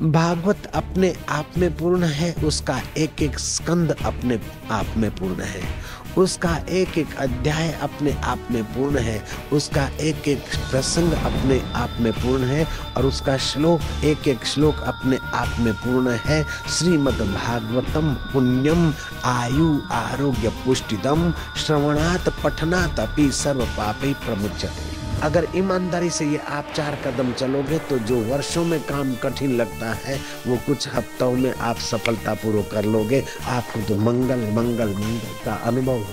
भागवत अपने आप में पूर्ण है, उसका एक एक स्कंद अपने आप में पूर्ण है, उसका एक एक अध्याय अपने आप में पूर्ण है, उसका एक एक प्रसंग अपने आप में पूर्ण है और उसका श्लोक एक एक श्लोक अपने आप में पूर्ण है। श्रीमद् भागवतम पुण्यम आयु आरोग्य पुष्टिदम श्रवणात् पठनात् अपि सर्व पापै प्रमुच्यते। अगर ईमानदारी से ये आप 4 कदम चलोगे तो जो वर्षों में काम कठिन लगता है वो कुछ हफ्तों में आप सफलता पूर्वक कर लोगे। आपको तो मंगल मंगल मंगल का अनुभव हो।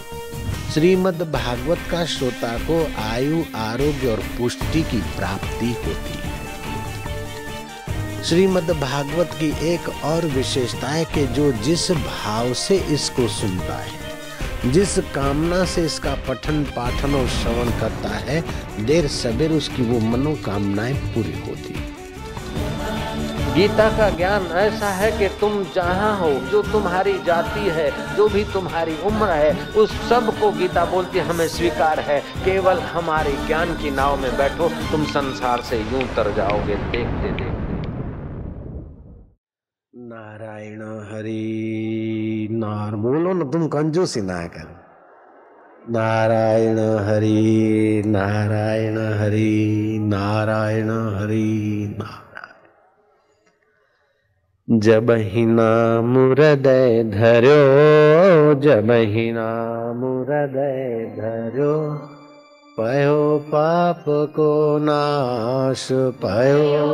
श्रीमद् भागवत का श्रोता को आयु आरोग्य और पुष्टि की प्राप्ति होती है। श्रीमद् भागवत की एक और विशेषता है कि जो जिस भाव से इसको सुनता है, जिस कामना से इसका पठन पाठन और श्रवण करता है, देर सबेर उसकी वो मनोकामनाएं पूरी होती है। गीता का ज्ञान ऐसा है कि तुम जहाँ हो, जो तुम्हारी जाति है, जो भी तुम्हारी उम्र है, उस सब को गीता बोलती हमें स्वीकार है। केवल हमारे ज्ञान की नाव में बैठो, तुम संसार से यूं तर जाओगे देखते देखते। नारायण हरि नार बोलो ना, तुम कंजूसी ना कर। नारायण हरि नारायण हरि नारायण हरि नारायण। जब ही नाम हृदय धर्यो, जब ही नाम हृदय धर्यो, पयो पाप को नाश, पयो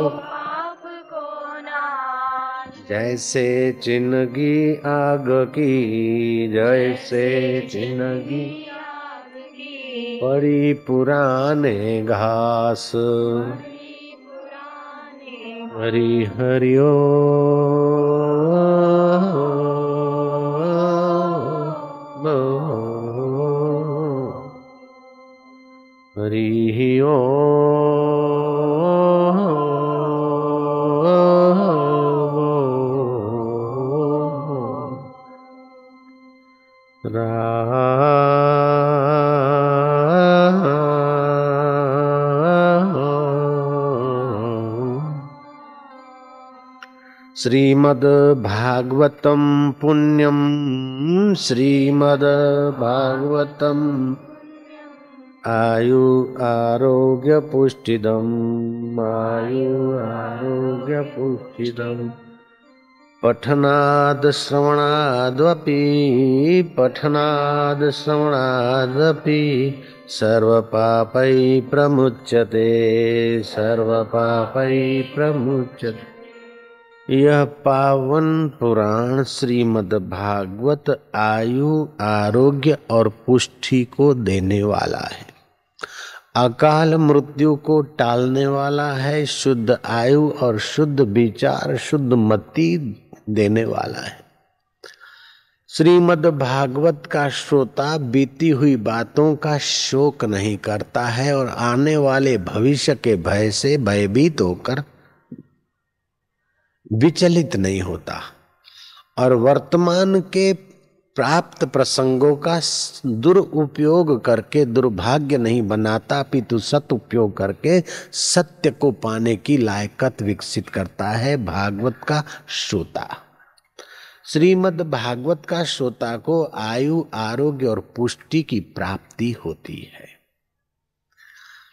जैसे चिन्हगी आग की, जैसे चिन्हगी पड़ी पुराने घास। हरि हरिओ हरि ओम श्रीमद् भागवतम पुण्यम, श्रीमद् भागवतम आयु आरोग्य पुष्टिदम, आयु आरोग्य पुष्टिदम। पठनाद श्रवणादपि, पठनाद श्रवणादपि सर्व पापै प्रमुच्यते, सर्व पापै प्रमुच्यते। यह पावन पुराण श्रीमद् भागवत आयु आरोग्य और पुष्टि को देने वाला है, अकाल मृत्यु को टालने वाला है, शुद्ध आयु और शुद्ध विचार शुद्ध मति देने वाला है। श्रीमद् भागवत का श्रोता बीती हुई बातों का शोक नहीं करता है और आने वाले भविष्य के भय से भयभीत होकर विचलित नहीं होता और वर्तमान के प्राप्त प्रसंगों का दुरुपयोग करके दुर्भाग्य नहीं बनाता, अपितु सदुपयोग करके सत्य को पाने की लायकत विकसित करता है भागवत का श्रोता। श्रीमद् भागवत का श्रोता को आयु आरोग्य और पुष्टि की प्राप्ति होती है।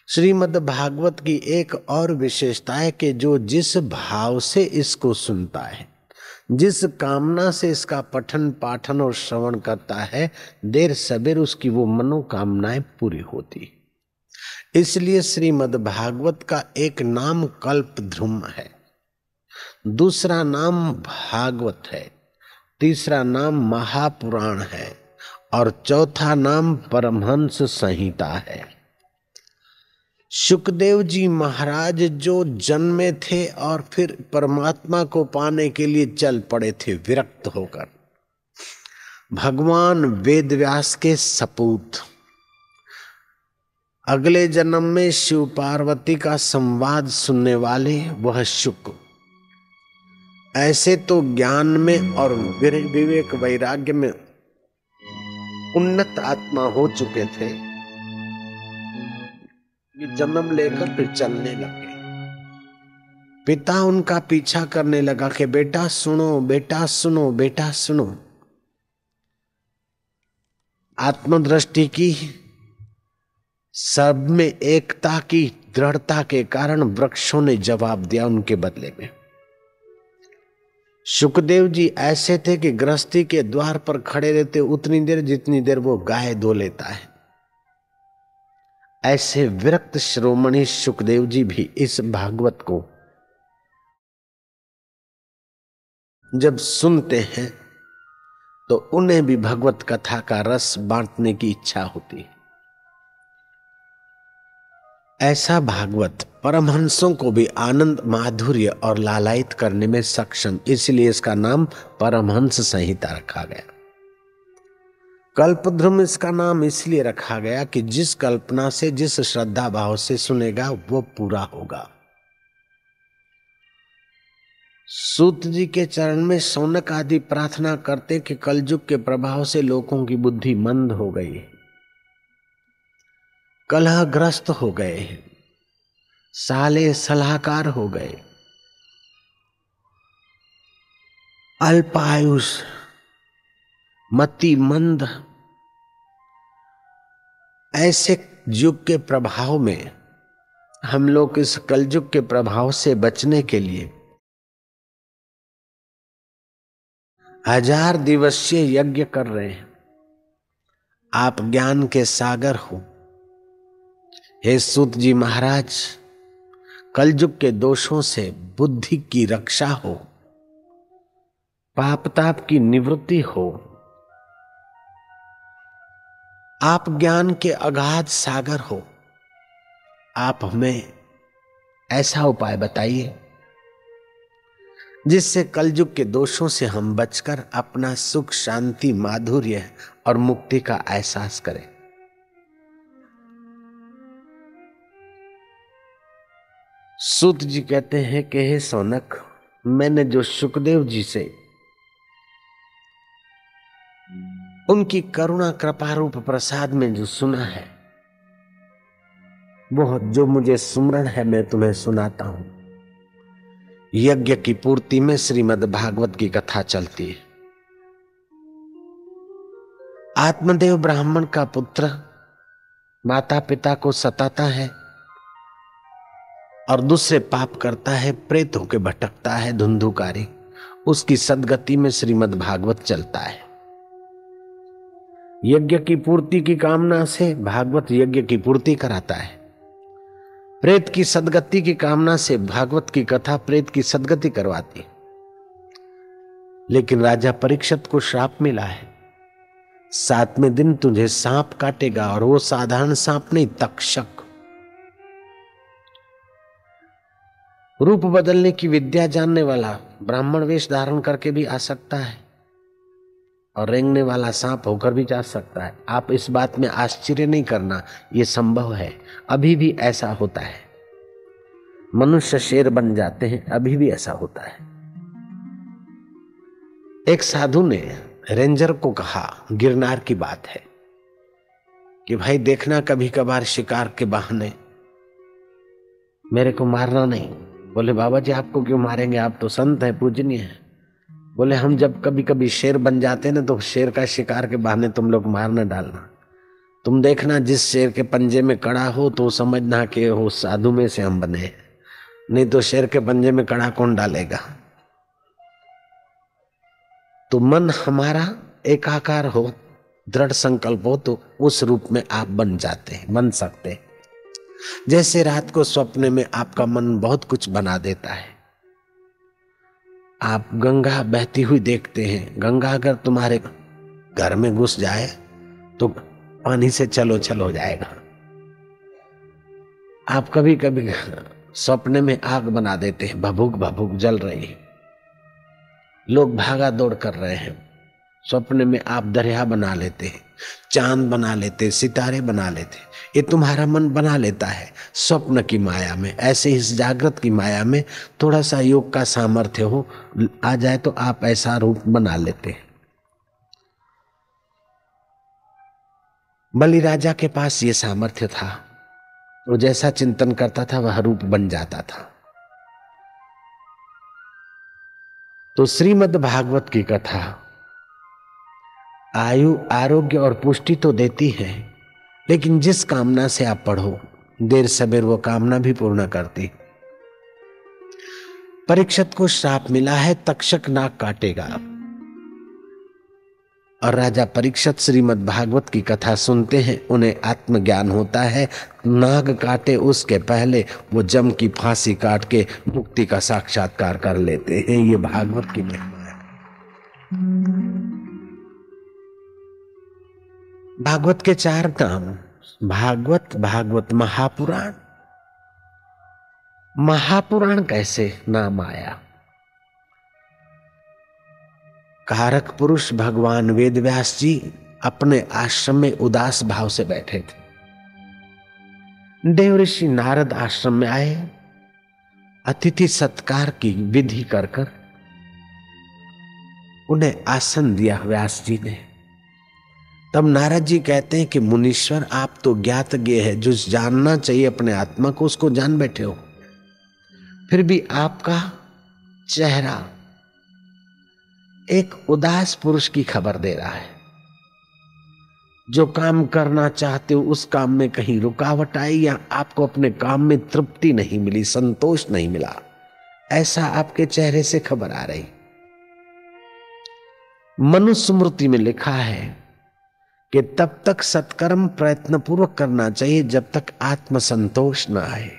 श्रीमद् भागवत की एक और विशेषता है कि जो जिस भाव से इसको सुनता है, जिस कामना से इसका पठन पाठन और श्रवण करता है, देर सबेर उसकी वो मनोकामनाएं पूरी होती। इसलिए श्रीमद् भागवत का एक नाम कल्पद्रुम है, दूसरा नाम भागवत है, तीसरा नाम महापुराण है और चौथा नाम परमहंस संहिता है। शुकदेव जी महाराज जो जन्मे थे और फिर परमात्मा को पाने के लिए चल पड़े थे विरक्त होकर, भगवान वेदव्यास के सपूत, अगले जन्म में शिव पार्वती का संवाद सुनने वाले वह शुक, ऐसे तो ज्ञान में और विवेक वैराग्य में उन्नत आत्मा हो चुके थे, जन्म लेकर फिर चलने लगे। पिता उनका पीछा करने लगा कि बेटा सुनो, बेटा सुनो, बेटा सुनो। आत्मदृष्टि की, सब में एकता की दृढ़ता के कारण वृक्षों ने जवाब दिया उनके बदले में। सुखदेव जी ऐसे थे कि गृहस्थी के द्वार पर खड़े रहते उतनी देर जितनी देर वो गाय धो लेता है। ऐसे विरक्त शिरोमणि सुखदेव जी भी इस भागवत को जब सुनते हैं तो उन्हें भी भगवत कथा का रस बांटने की इच्छा होती है। ऐसा भागवत परमहंसों को भी आनंद, माधुर्य और लालायित करने में सक्षम, इसलिए इसका नाम परमहंस संहिता रखा गया। कल्पद्रुम इसका नाम इसलिए रखा गया कि जिस कल्पना से, जिस श्रद्धा भाव से सुनेगा वो पूरा होगा। सूत जी के चरण में शौनक आदि प्रार्थना करते कि कलयुग के प्रभाव से लोगों की बुद्धि मंद हो गई, कलहग्रस्त हो गए, साले सलाहकार हो गए, अल्पायुष, मति मंद, ऐसे युग के प्रभाव में हम लोग इस कलयुग के प्रभाव से बचने के लिए 1000 दिवसीय यज्ञ कर रहे हैं। आप ज्ञान के सागर हो हे सूत जी महाराज, कलयुग के दोषों से बुद्धि की रक्षा हो, पाप ताप की निवृत्ति हो। आप ज्ञान के अगाध सागर हो, आप हमें ऐसा उपाय बताइए जिससे कलयुग के दोषों से हम बचकर अपना सुख, शांति, माधुर्य और मुक्ति का एहसास करें। सूत जी कहते हैं कि हे शौनक, मैंने जो सुखदेव जी से उनकी करुणा कृपा रूप प्रसाद में जो सुना है, वो जो मुझे सुमरण है मैं तुम्हें सुनाता हूं। यज्ञ की पूर्ति में श्रीमद् भागवत की कथा चलती है। आत्मदेव ब्राह्मण का पुत्र माता पिता को सताता है और दूसरे पाप करता है, प्रेत होकर भटकता है, धुंधुकारी। उसकी सदगति में श्रीमद् भागवत चलता है। यज्ञ की पूर्ति की कामना से भागवत यज्ञ की पूर्ति कराता है। प्रेत की सदगति की कामना से भागवत की कथा प्रेत की सदगति करवाती। लेकिन राजा परीक्षित को श्राप मिला है, 7वें दिन तुझे सांप काटेगा, और वो साधारण सांप नहीं, तक्षक। रूप बदलने की विद्या जानने वाला ब्राह्मण वेश धारण करके भी आ सकता है और रेंगने वाला सांप होकर भी जा सकता है। आप इस बात में आश्चर्य नहीं करना, ये संभव है, अभी भी ऐसा होता है। मनुष्य शेर बन जाते हैं, अभी भी ऐसा होता है। एक साधु ने रेंजर को कहा, गिरनार की बात है, कि भाई देखना कभी कभार शिकार के बहाने मेरे को मारना नहीं। बोले बाबा जी आपको क्यों मारेंगे, आप तो संत हैं, पूजनीय हैं। बोले हम जब कभी कभी शेर बन जाते हैं ना, तो शेर का शिकार के बहाने तुम लोग मार न डालना। तुम देखना जिस शेर के पंजे में कड़ा हो तो समझना कि हो साधु में से हम बने, नहीं तो शेर के पंजे में कड़ा कौन डालेगा। तो मन हमारा एकाकार हो, दृढ़ संकल्प हो, तो उस रूप में आप बन जाते हैं, बन सकते हैं। जैसे रात को सपने में आपका मन बहुत कुछ बना देता है। आप गंगा बहती हुई देखते हैं, गंगा अगर तुम्हारे घर में घुस जाए तो पानी से चलो चलो हो जाएगा। आप कभी कभी सपने में आग बना देते हैं, भभूक भभूक जल रही है, लोग भागा दौड़ कर रहे हैं। सपने में आप दरिया बना लेते हैं, चांद बना लेते, सितारे बना लेते, ये तुम्हारा मन बना लेता है स्वप्न की माया में। ऐसे इस जागृत की माया में थोड़ा सा योग का सामर्थ्य हो आ जाए तो आप ऐसा रूप बना लेते हैं। बलि राजा के पास ये सामर्थ्य था, वो जैसा चिंतन करता था वह रूप बन जाता था। तो श्रीमद् भागवत की कथा आयु, आरोग्य और पुष्टि तो देती है, लेकिन जिस कामना से आप पढ़ो देर सबेर वो कामना भी पूर्ण करती। परीक्षित को श्राप मिला है, तक्षक नाग काटेगा, और राजा परीक्षित श्रीमद् भागवत की कथा सुनते हैं, उन्हें आत्मज्ञान होता है। नाग काटे उसके पहले वो जम की फांसी काट के मुक्ति का साक्षात्कार कर लेते हैं। ये भागवत की महिमा है। भागवत के 4 नाम, भागवत, भागवत महापुराण। महापुराण कैसे नाम आया? कारक पुरुष भगवान वेदव्यास जी अपने आश्रम में उदास भाव से बैठे थे। देव ऋषि नारद आश्रम में आए, अतिथि सत्कार की विधि कर उन्हें आसन दिया व्यास जी ने। तब नारद जी कहते हैं कि मुनीश्वर, आप तो ज्ञात ज्ञ है, जो जानना चाहिए अपने आत्मा को उसको जान बैठे हो, फिर भी आपका चेहरा एक उदास पुरुष की खबर दे रहा है। जो काम करना चाहते हो उस काम में कहीं रुकावट आई, या आपको अपने काम में तृप्ति नहीं मिली, संतोष नहीं मिला, ऐसा आपके चेहरे से खबर आ रही। मनुस्मृति में लिखा है कि तब तक सत्कर्म प्रयत्न पूर्वक करना चाहिए जब तक आत्म संतोष न आए,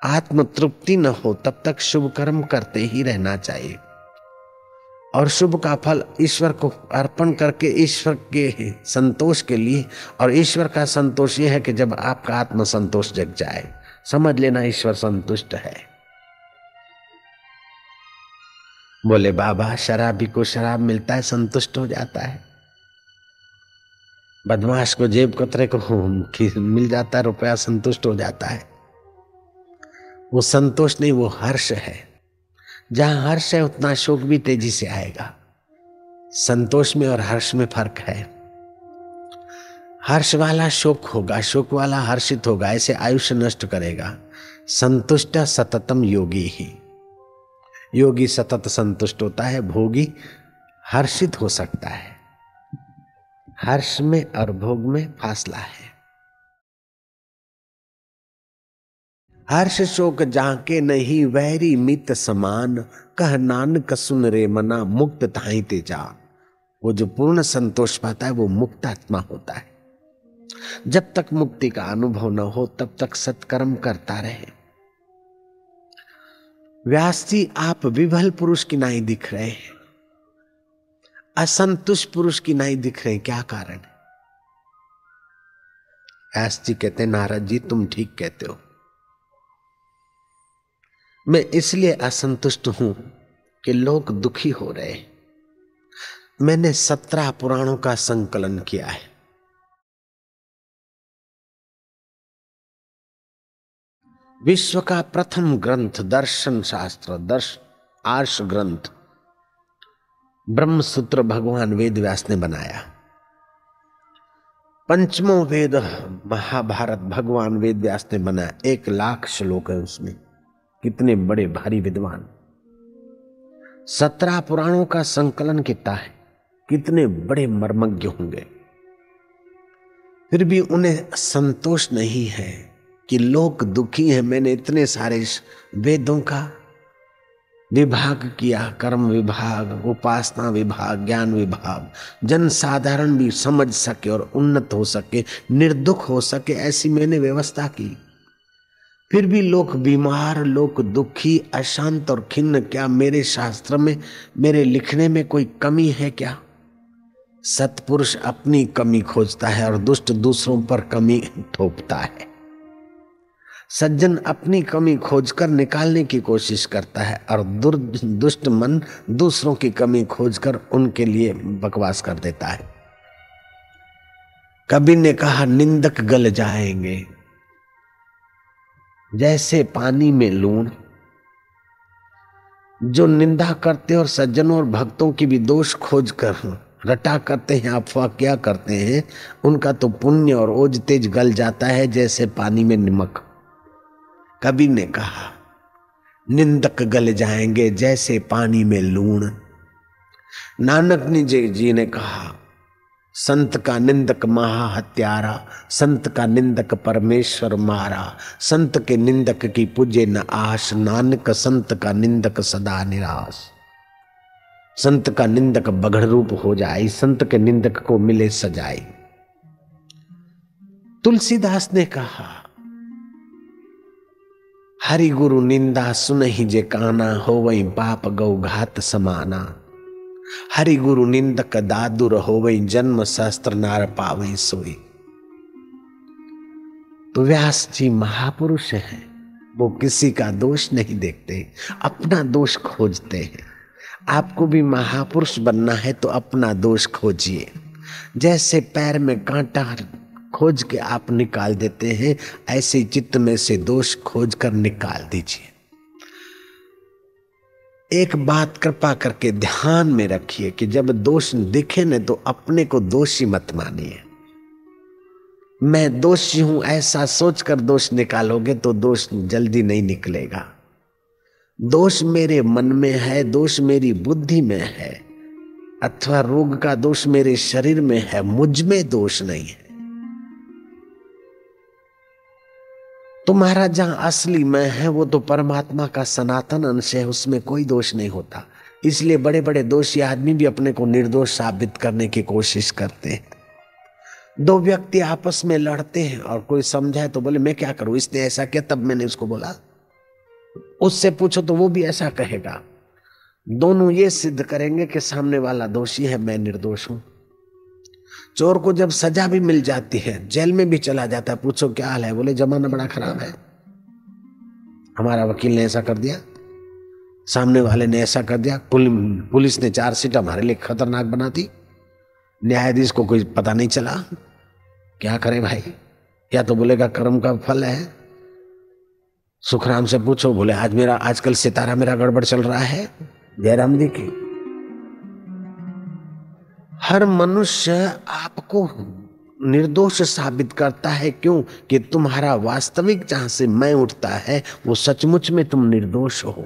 आत्म तृप्ति न हो, तब तक शुभ कर्म करते ही रहना चाहिए। और शुभ का फल ईश्वर को अर्पण करके ईश्वर के संतोष के लिए, और ईश्वर का संतोष यह है कि जब आपका आत्म संतोष जग जाए, समझ लेना ईश्वर संतुष्ट है। बोले बाबा, शराबी को शराब मिलता है, संतुष्ट हो जाता है। बदमाश को, जेब कतरे को मिल जाता है रुपया, संतुष्ट हो जाता है। वो संतोष नहीं, वो हर्ष है। जहां हर्ष है उतना शोक भी तेजी से आएगा। संतोष में और हर्ष में फर्क है। हर्ष वाला शोक होगा, शोक वाला हर्षित होगा, ऐसे आयुष्य नष्ट करेगा। संतुष्ट सततम योगी ही, योगी सतत संतुष्ट होता है, भोगी हर्षित हो सकता है। हर्ष में और भोग में फासला है। हर्ष शोक जाके नहीं, वैरी मित समान, कह नानक सुन रे मना, मुक्त ताहि ते जान। वो जो पूर्ण संतोष पाता है वो मुक्त आत्मा होता है। जब तक मुक्ति का अनुभव न हो तब तक सत्कर्म करता रहे। व्यास जी, आप विभल पुरुष की नाई दिख रहे हैं, असंतुष्ट पुरुष की नाई दिख रहे हैं, क्या कारण है? व्यास जी कहते हैं, नारद जी तुम ठीक कहते हो, मैं इसलिए असंतुष्ट हूं कि लोग दुखी हो रहे। मैंने 17 पुराणों का संकलन किया है। विश्व का प्रथम ग्रंथ दर्शन शास्त्र, आर्ष ग्रंथ ब्रह्मसूत्र भगवान वेदव्यास ने बनाया। पंचमो वेद महाभारत भगवान वेदव्यास ने बनाया। 1 लाख श्लोक है उसमें। कितने बड़े भारी विद्वान। 17 पुराणों का संकलन कितना है, कितने बड़े मर्मज्ञ होंगे। फिर भी उन्हें संतोष नहीं है कि लोग दुखी हैं। मैंने इतने सारे वेदों का विभाग किया, कर्म विभाग, उपासना विभाग, ज्ञान विभाग, जन साधारण भी समझ सके और उन्नत हो सके, निर्दुख हो सके, ऐसी मैंने व्यवस्था की। फिर भी लोग बीमार, लोग दुखी, अशांत और खिन्न। क्या मेरे शास्त्र में, मेरे लिखने में कोई कमी है क्या? सत्पुरुष अपनी कमी खोजता है और दुष्ट दूसरों पर कमी थोपता है। सज्जन अपनी कमी खोजकर निकालने की कोशिश करता है और दुष्ट मन दूसरों की कमी खोजकर उनके लिए बकवास कर देता है। कबीर ने कहा, निंदक गल जाएंगे जैसे पानी में लूण। जो निंदा करते और सज्जनों और भक्तों की भी दोष खोज कर रटा करते हैं, अफवाह क्या करते हैं, उनका तो पुण्य और ओज तेज गल जाता है जैसे पानी में नमक। कबीर ने कहा, निंदक गल जाएंगे जैसे पानी में लूण। नानक जी ने कहा, संत का निंदक महा हत्यारा, संत का निंदक परमेश्वर मारा, संत के निंदक की पूजे न आश, नानक संत का निंदक सदा निराश। संत का निंदक बगड़ रूप हो जाए, संत के निंदक को मिले सजाई। तुलसीदास ने कहा, हरि गुरु निंदा सुनहि जे काना, होवई पाप गौ घात समाना। हरि गुरु निंदक दादुर होवई, जन्म शास्त्र नार पावई सोई। तो व्यास जी महापुरुष हैं, वो किसी का दोष नहीं देखते, अपना दोष खोजते हैं। आपको भी महापुरुष बनना है तो अपना दोष खोजिए। जैसे पैर में कांटा खोज के आप निकाल देते हैं, ऐसे चित्त में से दोष खोज कर निकाल दीजिए। एक बात कृपा करके ध्यान में रखिए कि जब दोष दिखे न तो अपने को दोषी मत मानिए। मैं दोषी हूं ऐसा सोचकर दोष निकालोगे तो दोष जल्दी नहीं निकलेगा। दोष मेरे मन में है, दोष मेरी बुद्धि में है, अथवा रोग का दोष मेरे शरीर में है, मुझ में दोष नहीं है। तुम्हारा जहां असली मैं है वो तो परमात्मा का सनातन अंश है, उसमें कोई दोष नहीं होता। इसलिए बड़े बड़े दोषी आदमी भी अपने को निर्दोष साबित करने की कोशिश करते हैं। दो व्यक्ति आपस में लड़ते हैं और कोई समझाए तो बोले मैं क्या करूं, इसने ऐसा किया तब मैंने उसको बोला। उससे पूछो तो वो भी ऐसा कहेगा। दोनों ये सिद्ध करेंगे कि सामने वाला दोषी है, मैं निर्दोष हूं। चोर को जब सजा भी मिल जाती है, जेल में भी चला जाता है, पूछो क्या हाल है, बोले जमाना बड़ा खराब है, हमारा वकील ने ऐसा कर दिया, सामने वाले ने ऐसा कर दिया, पुलिस ने चार्जशीट हमारे लिए खतरनाक बना दी, न्यायाधीश को कोई पता नहीं चला। क्या करें भाई? या तो बोलेगा कर्म का फल है। सुखराम से पूछो, बोले आजकल सितारा मेरा गड़बड़ चल रहा है। जयराम जी की हर मनुष्य आपको निर्दोष साबित करता है। क्यों? कि तुम्हारा वास्तविक जहां से मैं उठता है वो सचमुच में तुम निर्दोष हो।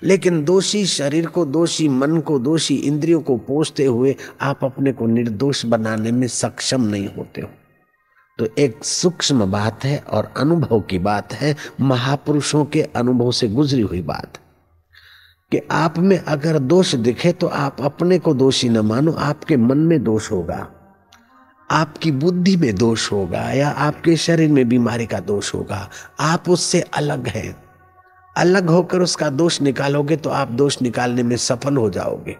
लेकिन दोषी शरीर को, दोषी मन को, दोषी इंद्रियों को पोषते हुए आप अपने को निर्दोष बनाने में सक्षम नहीं होते हो। तो एक सूक्ष्म बात है और अनुभव की बात है, महापुरुषों के अनुभव से गुजरी हुई बात, कि आप में अगर दोष दिखे तो आप अपने को दोषी न मानो। आपके मन में दोष होगा, आपकी बुद्धि में दोष होगा, या आपके शरीर में बीमारी का दोष होगा। आप उससे अलग हैं। अलग होकर उसका दोष निकालोगे तो आप दोष निकालने में सफल हो जाओगे।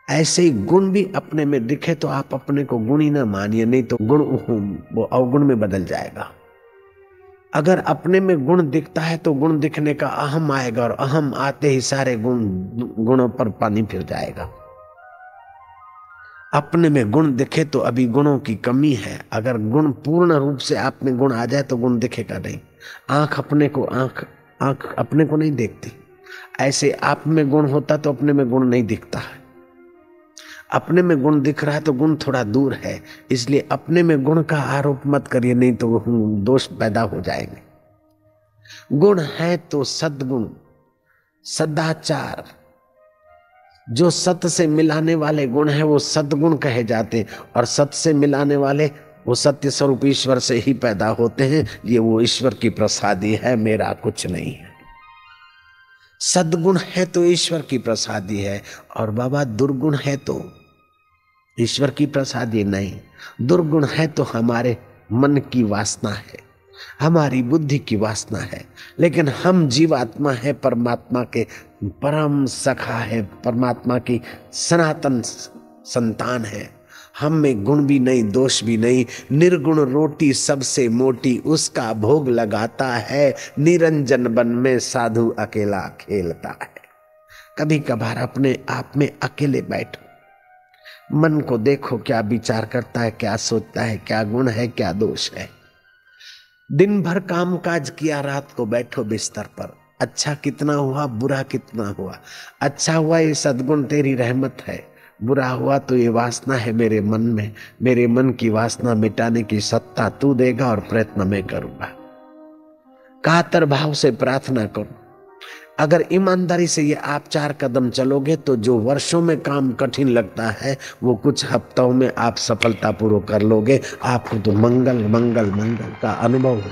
ऐसे ही गुण भी अपने में दिखे तो आप अपने को गुणी न मानिए, नहीं तो गुण वो अवगुण में बदल जाएगा। अगर अपने में गुण दिखता है तो गुण दिखने का अहम आएगा, और अहम आते ही सारे गुणों पर पानी फिर जाएगा। अपने में गुण दिखे तो अभी गुणों की कमी है। अगर गुण पूर्ण रूप से आप में गुण आ जाए तो गुण दिखेगा नहीं। आंख अपने को नहीं देखती। ऐसे आप में गुण होता तो अपने में गुण नहीं दिखता है। अपने में गुण दिख रहा है तो गुण थोड़ा दूर है, इसलिए अपने में गुण का आरोप मत करिए, नहीं तो दोष पैदा हो जाएंगे। गुण है तो सद्गुण, सदाचार, जो सत्य से मिलाने वाले गुण है वो सद्गुण कहे जाते हैं, और सत्य से मिलाने वाले वो सत्य स्वरूप ईश्वर से ही पैदा होते हैं। ये वो ईश्वर की प्रसादी है, मेरा कुछ नहीं है। सद्गुण है तो ईश्वर की प्रसादी है, और बाबा दुर्गुण है तो ईश्वर की प्रसादी नहीं। दुर्गुण है तो हमारे मन की वासना है, हमारी बुद्धि की वासना है। लेकिन हम जीवात्मा है, परमात्मा के परम सखा है, परमात्मा की सनातन संतान है। हम में गुण भी नहीं, दोष भी नहीं। निर्गुण रोटी सबसे मोटी, उसका भोग लगाता है। निरंजन वन में साधु अकेला खेलता है। कभी कभार अपने आप में अकेले बैठो, मन को देखो, क्या विचार करता है, क्या सोचता है, क्या गुण है, क्या दोष है। दिन भर काम काज किया, रात को बैठो बिस्तर पर, अच्छा कितना हुआ, बुरा कितना हुआ। अच्छा हुआ ये सद्गुण तेरी रहमत है, बुरा हुआ तो ये वासना है मेरे मन में। मेरे मन की वासना मिटाने की सत्ता तू देगा और प्रयत्न मैं करूंगा। कातर भाव से प्रार्थना करो। अगर ईमानदारी से ये आप 4 कदम चलोगे तो जो वर्षों में काम कठिन लगता है वो कुछ हफ्तों में आप सफलतापूर्वक कर लोगे। आपको तो मंगल मंगल मंगल का अनुभव हो।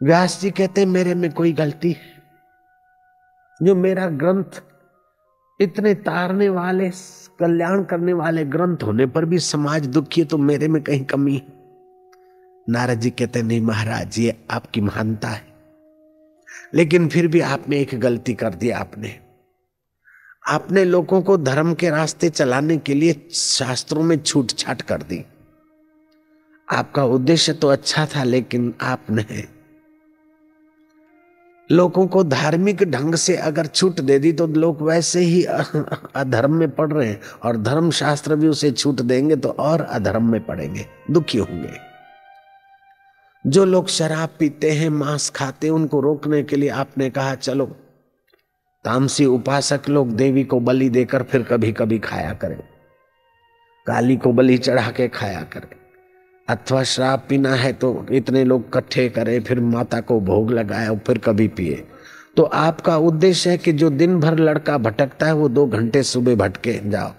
व्यास जी कहते हैं मेरे में कोई गलती है? जो मेरा ग्रंथ इतने तारने वाले कल्याण करने वाले ग्रंथ होने पर भी समाज दुखी है तो मेरे में कहीं कमी है? नारद जी कहते नहीं महाराज, ये आपकी महानता है, लेकिन फिर भी आपने एक गलती कर दी। आपने लोगों को धर्म के रास्ते चलाने के लिए शास्त्रों में छूट छाट कर दी। आपका उद्देश्य तो अच्छा था, लेकिन आपने लोगों को धार्मिक ढंग से अगर छूट दे दी तो लोग वैसे ही अधर्म में पड़ रहे हैं, और धर्म शास्त्र भी उसे छूट देंगे तो और अधर्म में पड़ेंगे, दुखी होंगे। जो लोग शराब पीते हैं, मांस खाते हैं, उनको रोकने के लिए आपने कहा चलो तामसी उपासक लोग देवी को बलि देकर फिर कभी कभी खाया करें, काली को बलि चढ़ा के खाया करें, अथवा शराब पीना है तो इतने लोग इकट्ठे करें, फिर माता को भोग लगाए और फिर कभी पिए। तो आपका उद्देश्य है कि जो दिन भर लड़का भटकता है वो 2 घंटे सुबह भटके जाओ,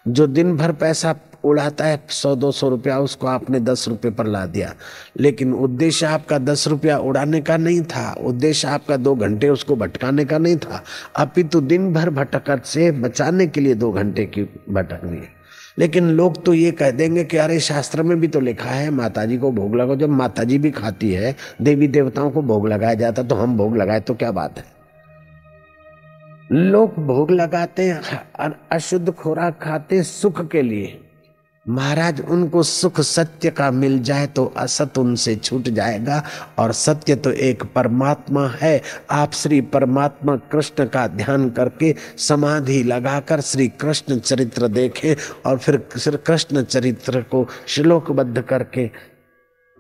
जो दिन भर पैसा उड़ाता है 100-200 रुपया, उसको आपने 10 रुपये पर ला दिया। लेकिन उद्देश्य आपका 10 रुपया उड़ाने का नहीं था, उद्देश्य आपका 2 घंटे उसको भटकाने का नहीं था, अपितु दिन भर भटकत से बचाने के लिए 2 घंटे की भटकनी है। लेकिन लोग तो ये कह देंगे कि अरे शास्त्र में भी तो लिखा है माताजी को भोग लगाओ। जब माताजी भी खाती है, देवी देवताओं को भोग लगाया जाता, तो हम भोग लगाए तो क्या बात है? लोग भोग लगाते हैं, अशुद्ध खुराक खाते सुख के लिए। महाराज, उनको सुख सत्य का मिल जाए तो असत उनसे छूट जाएगा, और सत्य तो एक परमात्मा है। आप श्री परमात्मा कृष्ण का ध्यान करके समाधि लगाकर श्री कृष्ण चरित्र देखें, और फिर श्री कृष्ण चरित्र को श्लोकबद्ध करके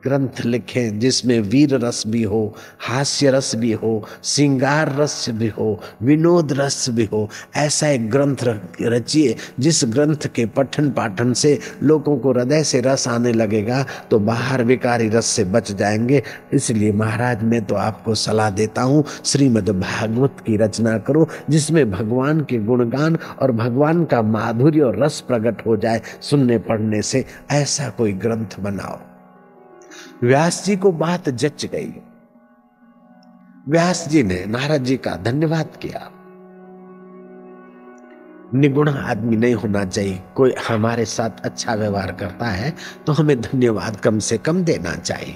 ग्रंथ लिखें, जिसमें वीर रस भी हो, हास्य रस भी हो, श्रृंगार रस भी हो, विनोद रस भी हो। ऐसा एक ग्रंथ रचिए जिस ग्रंथ के पठन पाठन से लोगों को हृदय से रस आने लगेगा तो बाहर विकारी रस से बच जाएंगे। इसलिए महाराज, मैं तो आपको सलाह देता हूँ, श्रीमद् भागवत की रचना करो, जिसमें भगवान के गुणगान और भगवान का माधुर्य और रस प्रकट हो जाए सुनने पढ़ने से। ऐसा कोई ग्रंथ बनाओ। व्यास जी को बात जच गई। व्यास जी ने नारद जी का धन्यवाद किया। निगुण आदमी नहीं होना चाहिए। कोई हमारे साथ अच्छा व्यवहार करता है तो हमें धन्यवाद कम से कम देना चाहिए।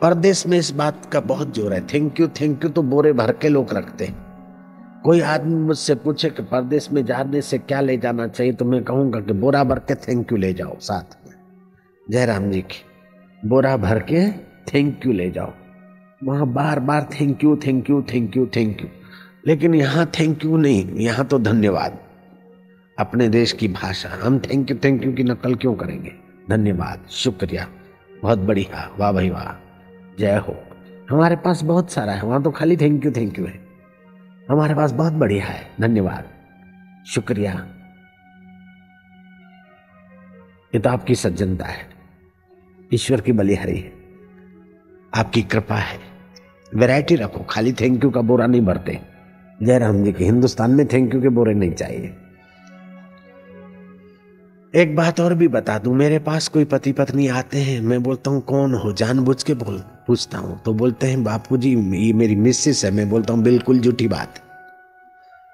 परदेश में इस बात का बहुत जोर है। थैंक यू तो बोरे भर के लोग रखते हैं। कोई आदमी मुझसे पूछे कि परदेश में जाने से क्या ले जाना चाहिए, तो मैं कहूंगा कि बोरा भर के थैंक यू ले जाओ साथ में। जयराम जी की बोरा भर के थैंक यू ले जाओ। वहां बार बार थैंक यू। लेकिन यहाँ थैंक यू नहीं, यहाँ तो धन्यवाद। अपने देश की भाषा, हम थैंक यू की नकल क्यों करेंगे? धन्यवाद, शुक्रिया, बहुत बढ़िया, वाह भाई वाह, जय हो। हमारे पास बहुत सारा है, वहां तो खाली थैंक यू है। हमारे पास बहुत बढ़िया है, धन्यवाद, शुक्रिया। ये तो आपकी सज्जनता है, ईश्वर की बलिहारी है, आपकी कृपा है। वैरायटी रखो, खाली थैंक यू का बोरा नहीं भरते। जयराम जी के हिंदुस्तान में थैंक यू के बोरे नहीं चाहिए। एक बात और भी बता दूं, मेरे पास कोई पति पत्नी आते हैं, मैं बोलता हूँ कौन हो, जानबूझ के पूछता हूँ, तो बोलते हैं बापूजी ये मेरी मिसेस है। मैं बोलता हूँ बिल्कुल झूठी बात।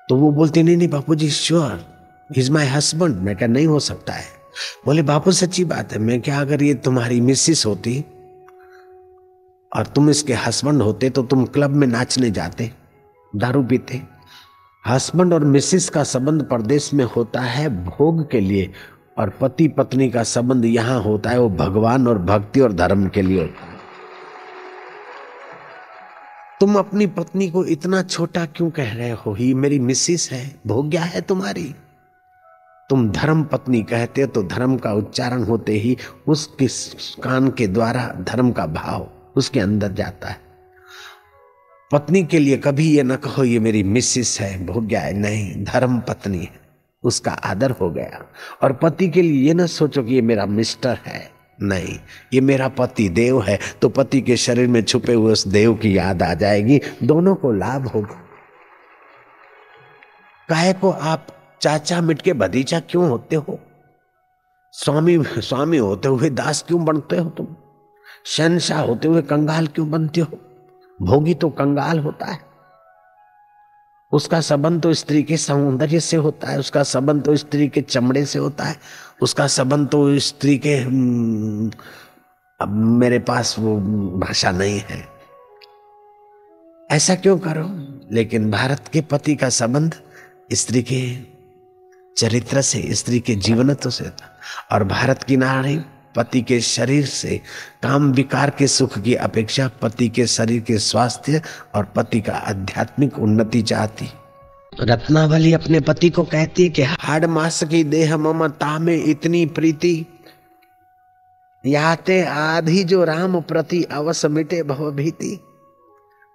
तो वो बोलते नहीं Bapuji sure he is my husband. मैं क्या नहीं हो सकता है? बोले बापू सच्ची बात है। मैं क्या, अगर ये तुम्हारी मिसेस होती और तुम इसके हस्बैंड होते तो तुम क्लब में नाचने जाते, दारू पीते। हस्बैंड और मिसेस का संबंध परदेश में होता है भोग के लिए, और पति पत्नी का संबंध यहाँ होता है वो भगवान और भक्ति और धर्म के लिए होता है। तुम अपनी पत्नी को इतना छोटा क्यों कह रहे हो? ही मेरी मिसेस है, भोग्या है तुम्हारी। तुम धर्म पत्नी कहते हो तो धर्म का उच्चारण होते ही उसके कान के द्वारा धर्म का भाव उसके अंदर जाता है। पत्नी के लिए कभी ये न कहो ये मेरी मिसेस है, भोग्या है, नहीं, धर्म पत्नी है, उसका आदर हो गया। और पति के लिए ये न सोचो कि ये मेरा मिस्टर है, नहीं, ये मेरा पति देव है, तो पति के शरीर में छुपे हुए उस देव की याद आ जाएगी, दोनों को लाभ होगा। काहे को आप चाचा मिट के भतीजा क्यों होते हो? स्वामी स्वामी होते हुए दास क्यों बनते हो तुम? शहंशाह होते हुए कंगाल क्यों बनते हो? भोगी तो कंगाल होता है, उसका संबंध तो स्त्री के सौंदर्य से होता है, उसका संबंध तो स्त्री के चमड़े से होता है, उसका संबंध तो स्त्री के अब मेरे पास वो भाषा नहीं है, ऐसा क्यों करो? लेकिन भारत के पति का संबंध स्त्री के चरित्र से, स्त्री के जीवनत्व से, और भारत की नारी पति के शरीर से काम विकार के सुख की अपेक्षा पति के शरीर के स्वास्थ्य और पति का आध्यात्मिक उन्नति चाहती। रत्नावली अपने पति को कहती है कि हाड़ मास की देह ममता में इतनी प्रीति, याते आधी जो राम प्रति अवस मिटे भव भीति।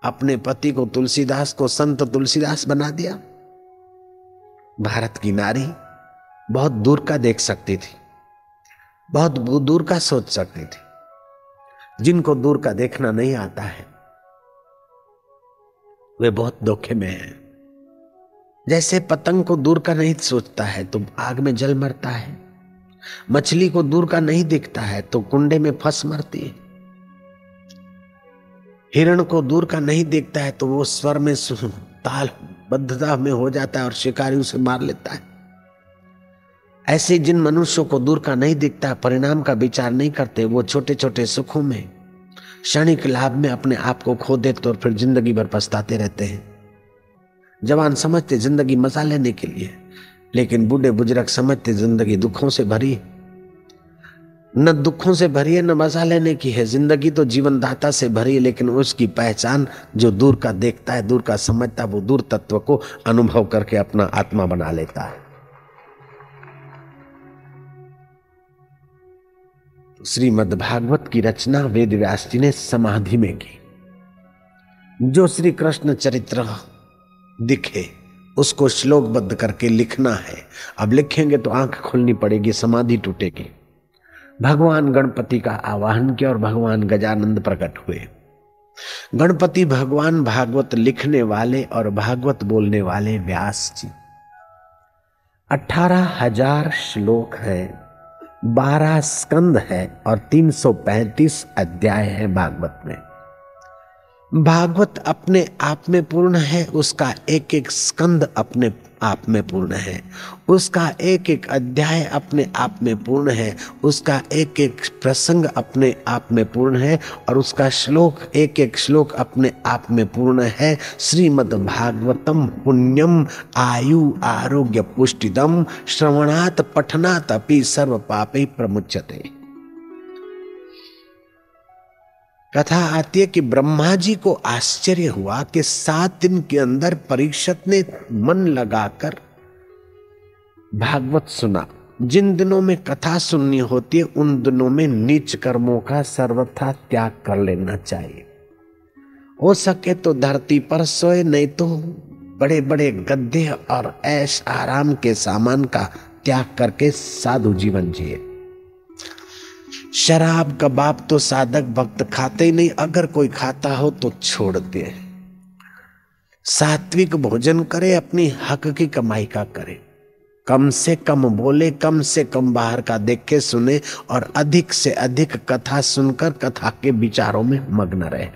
अपने पति को तुलसीदास को संत तुलसीदास बना दिया। भारत की नारी बहुत दूर का देख सकती थी, बहुत दूर का सोच सकती थी। जिनको दूर का देखना नहीं आता है वे बहुत धोखे में हैं। जैसे पतंग को दूर का नहीं सोचता है तो आग में जल मरता है, मछली को दूर का नहीं दिखता है तो कुंडे में फंस मरती है, हिरण को दूर का नहीं देखता है तो वो स्वर में ताल बद्धता में हो जाता है और शिकारी उसे मार लेता है। ऐसे जिन मनुष्यों को दूर का नहीं दिखता, परिणाम का विचार नहीं करते, वो छोटे छोटे सुखों में, क्षणिक लाभ में अपने आप को खो देते और फिर जिंदगी भर पछताते रहते हैं। जवान समझते जिंदगी मजा लेने के लिए, लेकिन बूढ़े बुजुर्ग समझते जिंदगी दुखों से भरी, न दुखों से भरी है न मजा लेने की है। जिंदगी तो जीवन दाता से भरी है, लेकिन उसकी पहचान जो दूर का देखता है, दूर का समझता है, वो दूर तत्व को अनुभव करके अपना आत्मा बना लेता है। श्रीमद् भागवत की रचना वेद व्यास जी ने समाधि में की। जो श्री कृष्ण चरित्र दिखे उसको श्लोकबद्ध करके लिखना है। अब लिखेंगे तो आंख खोलनी पड़ेगी, समाधि टूटेगी। भगवान गणपति का आवाहन किया और भगवान गजानंद प्रकट हुए। गणपति भगवान भागवत लिखने वाले और भागवत बोलने वाले व्यास जी। 18,000 श्लोक है, 12 स्कंद है और 335 अध्याय है भागवत में। भागवत अपने आप में पूर्ण है, उसका एक एक स्कंद अपने आप में पूर्ण है, उसका एक एक अध्याय अपने आप में पूर्ण है, उसका एक एक प्रसंग अपने आप में पूर्ण है और उसका श्लोक एक एक श्लोक अपने आप में पूर्ण है। श्रीमद् भागवतम पुण्यम आयु आरोग्य पुष्टिदम श्रवणात् पठनात् अपि सर्व पापै प्रमुच्यते। कथा आती है कि ब्रह्मा जी को आश्चर्य हुआ कि 7 दिन के अंदर परीक्षित ने मन लगाकर भागवत सुना। जिन दिनों में कथा सुननी होती है उन दिनों में नीच कर्मों का सर्वथा त्याग कर लेना चाहिए। हो सके तो धरती पर सोए, नहीं तो बड़े बड़े गद्दे और ऐश आराम के सामान का त्याग करके साधु जीवन जिए। शराब कबाब तो साधक भक्त खाते ही नहीं, अगर कोई खाता हो तो छोड़ दे। सात्विक भोजन करे, अपनी हक की कमाई का करे, कम से कम बोले, कम से कम बाहर का देखे सुने और अधिक से अधिक कथा सुनकर कथा के विचारों में मग्न रहे।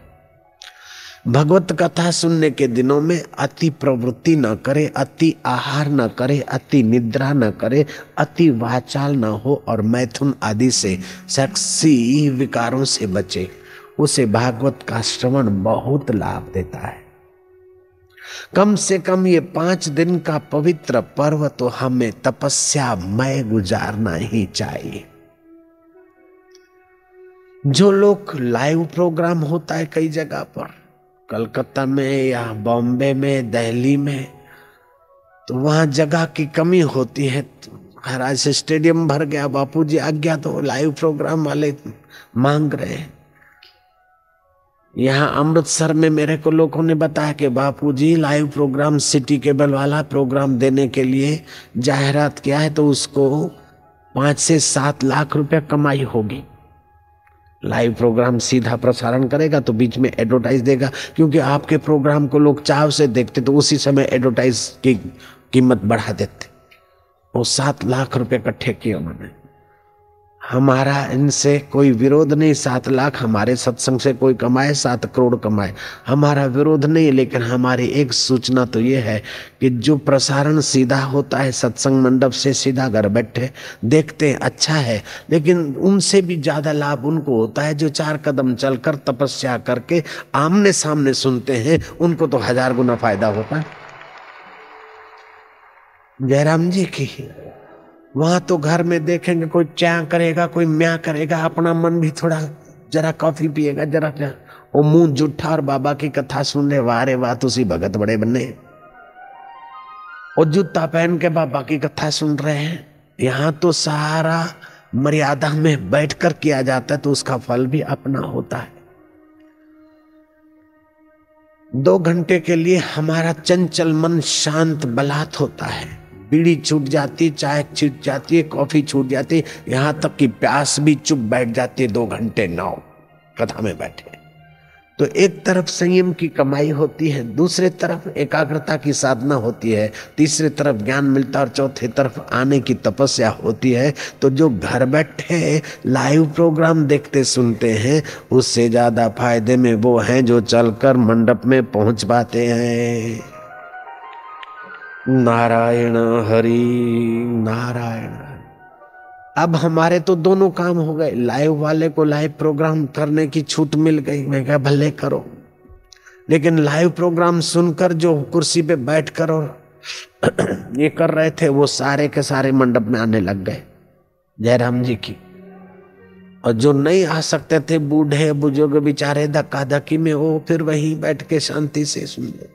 भगवत कथा सुनने के दिनों में अति प्रवृत्ति न करे, अति आहार न करे, अति निद्रा न करे, अति वाचाल न हो और मैथुन आदि से सेक्सी विकारों से बचे। उसे भागवत का श्रवण बहुत लाभ देता है। कम से कम ये 5 दिन का पवित्र पर्व तो हमें तपस्यामय गुजारना ही चाहिए। जो लोग लाइव प्रोग्राम होता है कई जगह पर, कलकत्ता में या बॉम्बे में, दिल्ली में, तो वहां जगह की कमी होती है। महाराज से स्टेडियम भर गया, बापूजी आज्ञा तो लाइव प्रोग्राम वाले मांग रहे हैं। यहाँ अमृतसर में मेरे को लोगों ने बताया कि बापूजी लाइव प्रोग्राम सिटी केबल वाला प्रोग्राम देने के लिए जाहिरात किया है तो उसको 5 से 7 लाख रुपए कमाई होगी। लाइव प्रोग्राम सीधा प्रसारण करेगा तो बीच में एडवर्टाइज देगा, क्योंकि आपके प्रोग्राम को लोग चाव से देखते तो उसी समय एडवर्टाइज की कीमत बढ़ा देते। वो 7 लाख रुपए इकट्ठे किए उन्होंने। हमारा इनसे कोई विरोध नहीं, 7 लाख हमारे सत्संग से कोई कमाए, 7 करोड़ कमाए, हमारा विरोध नहीं। लेकिन हमारी एक सूचना तो ये है कि जो प्रसारण सीधा होता है सत्संग मंडप से सीधा घर बैठे देखते हैं, अच्छा है, लेकिन उनसे भी ज्यादा लाभ उनको होता है जो 4 कदम चलकर तपस्या करके आमने सामने सुनते हैं, उनको तो 1000 गुना फायदा होता है। जयराम जी की वहां तो घर में देखेंगे कोई चा करेगा, कोई म्या करेगा, अपना मन भी थोड़ा जरा कॉफी पिएगा, जरा वो मुंह जुठा और बाबा की कथा सुन रहे, वाह रे वाह तुसी भगत बड़े बने, और जूता पहन के बाबा की कथा सुन रहे हैं। यहाँ तो सारा मर्यादा में बैठकर किया जाता है तो उसका फल भी अपना होता है। 2 घंटे के लिए हमारा चंचल मन शांत बलात् होता है, बीड़ी छूट जाती, चाय छूट जाती है, कॉफी छूट जाती है, यहां तक कि प्यास भी चुप बैठ जाती है। 2 घंटे 9 कथा में बैठे तो एक तरफ संयम की कमाई होती है, दूसरे तरफ एकाग्रता की साधना होती है, तीसरे तरफ ज्ञान मिलता है और चौथे तरफ आने की तपस्या होती है। तो जो घर बैठे लाइव प्रोग्राम देखते सुनते हैं उससे ज्यादा फायदे में वो हैं जो चलकर मंडप में पहुंच पाते हैं। नारायण हरि नारायण। अब हमारे तो दोनों काम हो गए, लाइव वाले को लाइव प्रोग्राम करने की छूट मिल गई, मैं कहा भले करो, लेकिन लाइव प्रोग्राम सुनकर जो कुर्सी पे बैठकर और ये कर रहे थे वो सारे के सारे मंडप में आने लग गए जयराम जी की। और जो नहीं आ सकते थे बूढ़े बुजुर्ग बेचारे धक्का धक्की में, वो फिर वहीं बैठ के शांति से सुन ले।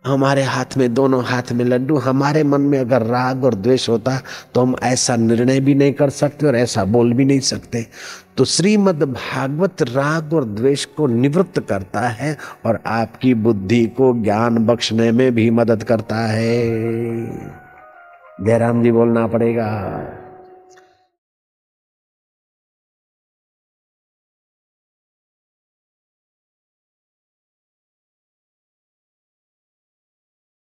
हमारे हाथ में, दोनों हाथ में लड्डू। हमारे मन में अगर राग और द्वेष होता तो हम ऐसा निर्णय भी नहीं कर सकते और ऐसा बोल भी नहीं सकते। तो श्रीमद् भागवत राग और द्वेष को निवृत्त करता है और आपकी बुद्धि को ज्ञान बख्शने में भी मदद करता है। जयराम जी बोलना पड़ेगा।